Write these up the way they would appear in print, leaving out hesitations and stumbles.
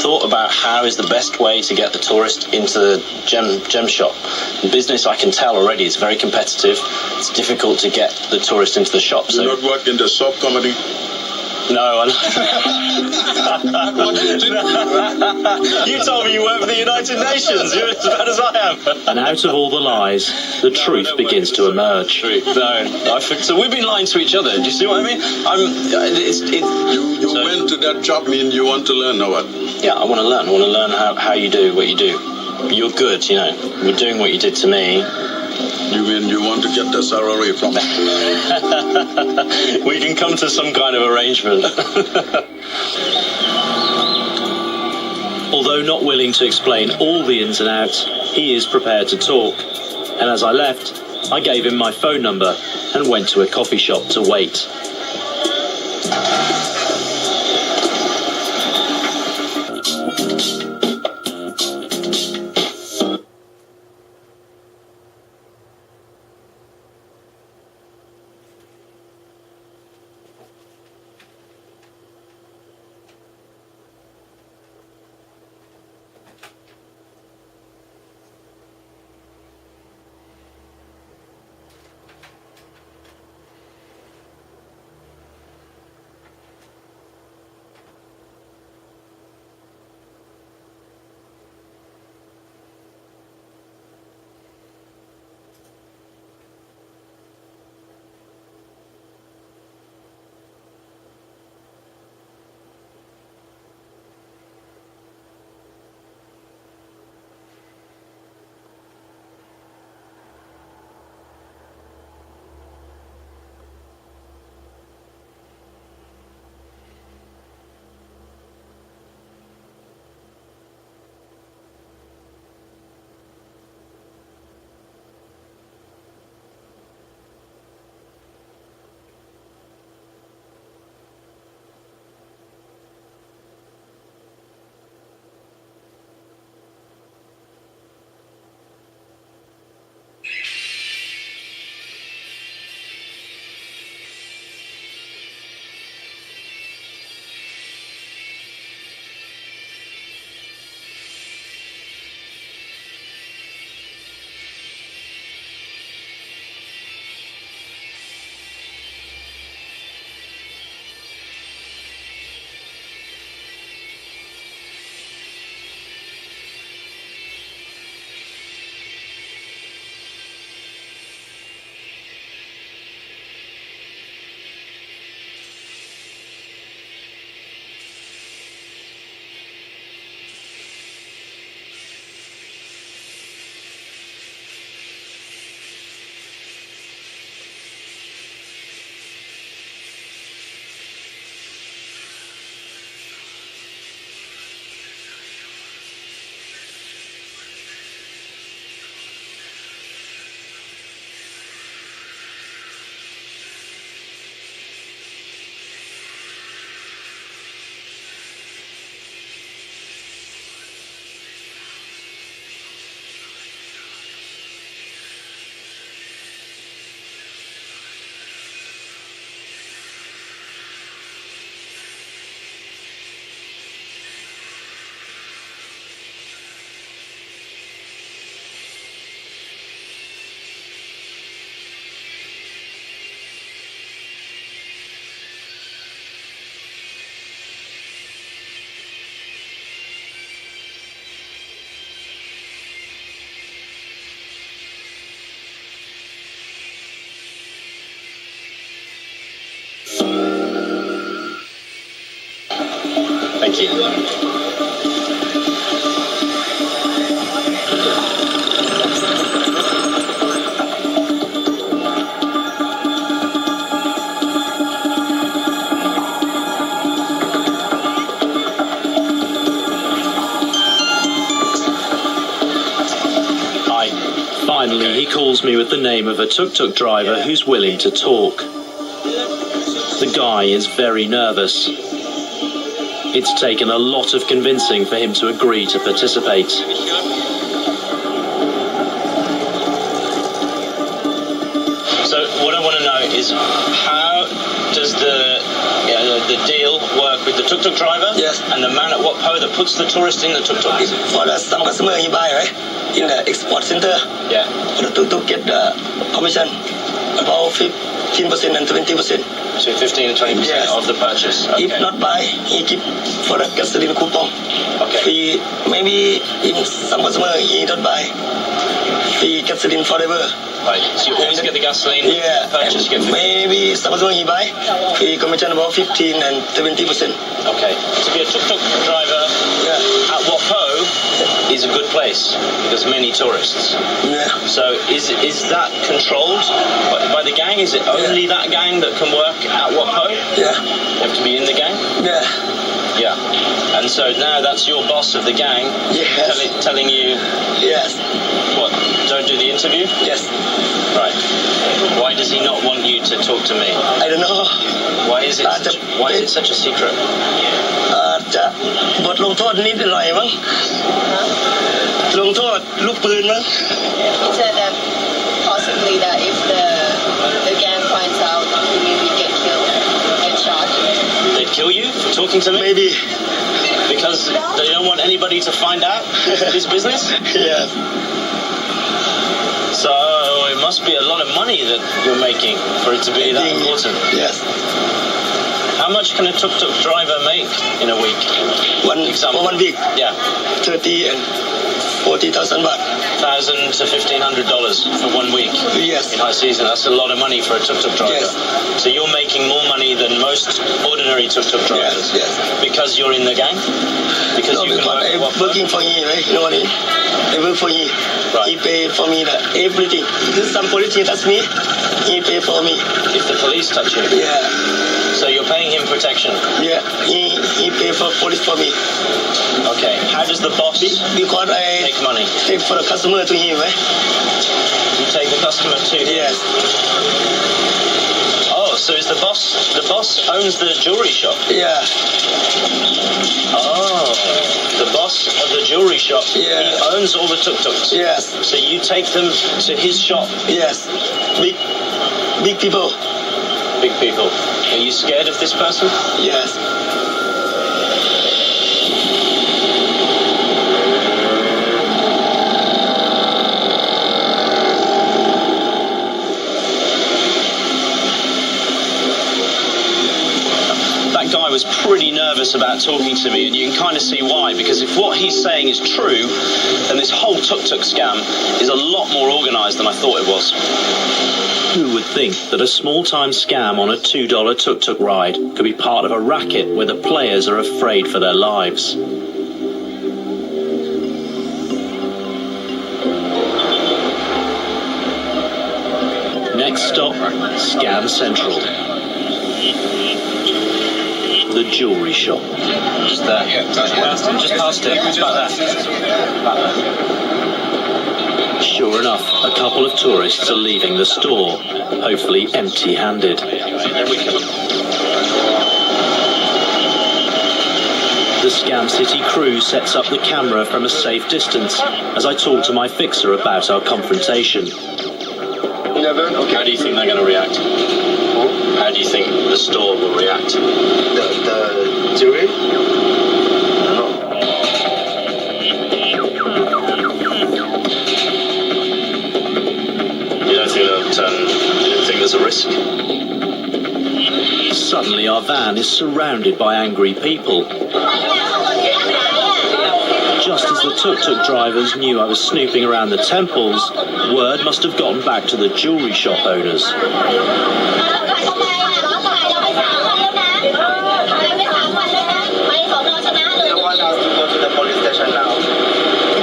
thought about how is the best way to get the tourist into the gem shop. The business, I can tell already, is very competitive. It's difficult to get the tourist into the shop. You not work in the shop comedy? No, you told me you work for the United Nations. You're as bad as I am. And out of all the lies, the truth begins to emerge. So we've been lying to each other. Do you see what I mean? You went to that job, mean you want to learn or what? Yeah, I want to learn. I want to learn how you do what you do. You're good, you know. We're doing what you did to me. You mean you want to get the salary from me? We can come to some kind of arrangement. Although not willing to explain all the ins and outs, he is prepared to talk. And as I left, I gave him my phone number and went to a coffee shop to wait. Thank you. Finally, he calls me with the name of a tuk-tuk driver who's willing to talk. The guy is very nervous. It's taken a lot of convincing for him to agree to participate. So what I want to know is how does the the deal work with the tuk-tuk driver? Yes. And the man at Wat Po that puts the tourist in the tuk-tuk? For some customer he buy, right? In the export center. Yeah. For the tuk-tuk get the commission about 15% and 20%. So 15 and 20% Yes. of the purchase. Okay. If not buy, he keep for the gasoline coupon. Okay. He, maybe if some customer he don't buy, he gasoline forever. Right. So you always get the gasoline purchase, you get 15. Maybe some customer he buy, he commission about 15 and 20%. Okay. To be a tuk-tuk driver at Wat Po is a good place because many tourists. Yeah. So is that controlled by the gang? Is it only that gang that can work at Wat Po? Yeah. You have to be in the gang? Yeah. Yeah. And so now that's your boss of the gang telling you Yes. what? Don't do the interview? Yes. Right. Why does he not want you to talk to me? I don't know. Why is it such a secret? จะบทลงโทษนิดหน่อยมั้งลงโทษลูกปืนมั้ง He said that possibly that if the gang finds out, he maybe get killed, get shot. They'd kill you for talking to me? Maybe. Because they don't want anybody to find out this business? Yes. So it must be a lot of money that you're making for it to be that important. Yes. How much can a tuk-tuk driver make in a week? For 1 week. Yeah. 30 and 40,000 baht. $1,000 to $1,500 for 1 week. Yes. In high season. That's a lot of money for a tuk-tuk driver. Yes. So you're making more money than most ordinary tuk-tuk drivers. Yes. Because you're in the gang? Because No, you can because I'm work working for him, right? You know what I mean? I work for him. Right. He pay for me everything. If some police touch me, he pay for me. If the police touch you? Yeah. So you're paying him protection? Yeah. He pay for police for me. Okay. How does the boss Because I make money? take for the customer to him, right? You take the customer to him? Yes. Oh, so is the boss owns the jewelry shop? Yeah. Oh, the boss of the jewelry shop, he owns all the tuk-tuks? Yes. So you take them to his shop? Yes. Big people. Big people. Are you scared of this person? Yes. That guy was pretty nervous about talking to me, and you can kind of see why, because if what he's saying is true, then this whole tuk-tuk scam is a lot more organised than I thought it was. Who would think that a small-time scam on a $2 tuk-tuk ride could be part of a racket where the players are afraid for their lives? Next stop, Scam Central. The jewellery shop. Just there. Just past it. It's about there. Sure enough, a couple of tourists are leaving the store, hopefully empty-handed. The Scam City crew sets up the camera from a safe distance as I talk to my fixer about our confrontation. 11, okay. How do you think they're going to react? How do you think the store will react? The jewelry? You don't think there's a risk? Suddenly our van is surrounded by angry people. Just as the tuk-tuk drivers knew I was snooping around the temples, word must have gotten back to the jewellery shop owners. They want us to go to the police station now.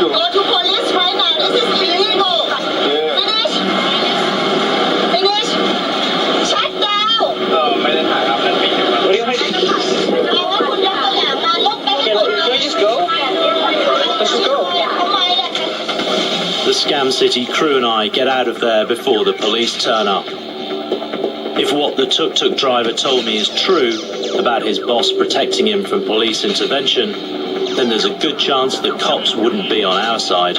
Go to police right now. This is illegal. Finish. Shut down. ไม่ได้ถ่ายครับนั่นปิดอยู่ครับ Can we just go? Let's just go. The Scam City crew and I get out of there before the police turn up. If what the tuk-tuk driver told me is true about his boss protecting him from police intervention, then there's a good chance the cops wouldn't be on our side.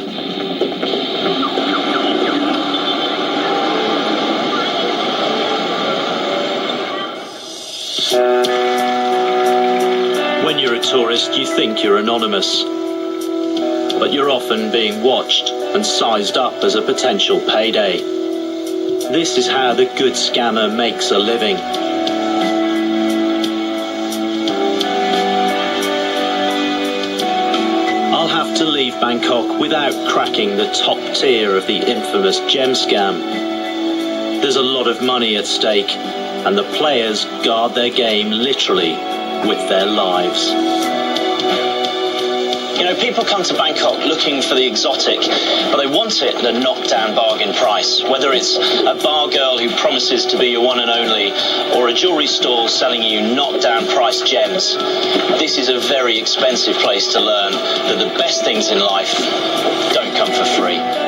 you're a tourist, you think you're anonymous. But you're often being watched and sized up as a potential payday. This is how the good scammer makes a living. I'll have to leave Bangkok without cracking the top tier of the infamous gem scam. There's a lot of money at stake, and the players guard their game literally with their lives. You know, people come to Bangkok looking for the exotic, but they want it at a knockdown bargain price. Whether it's a bar girl who promises to be your one and only, or a jewellery store selling you knockdown price gems, this is a very expensive place to learn that the best things in life don't come for free.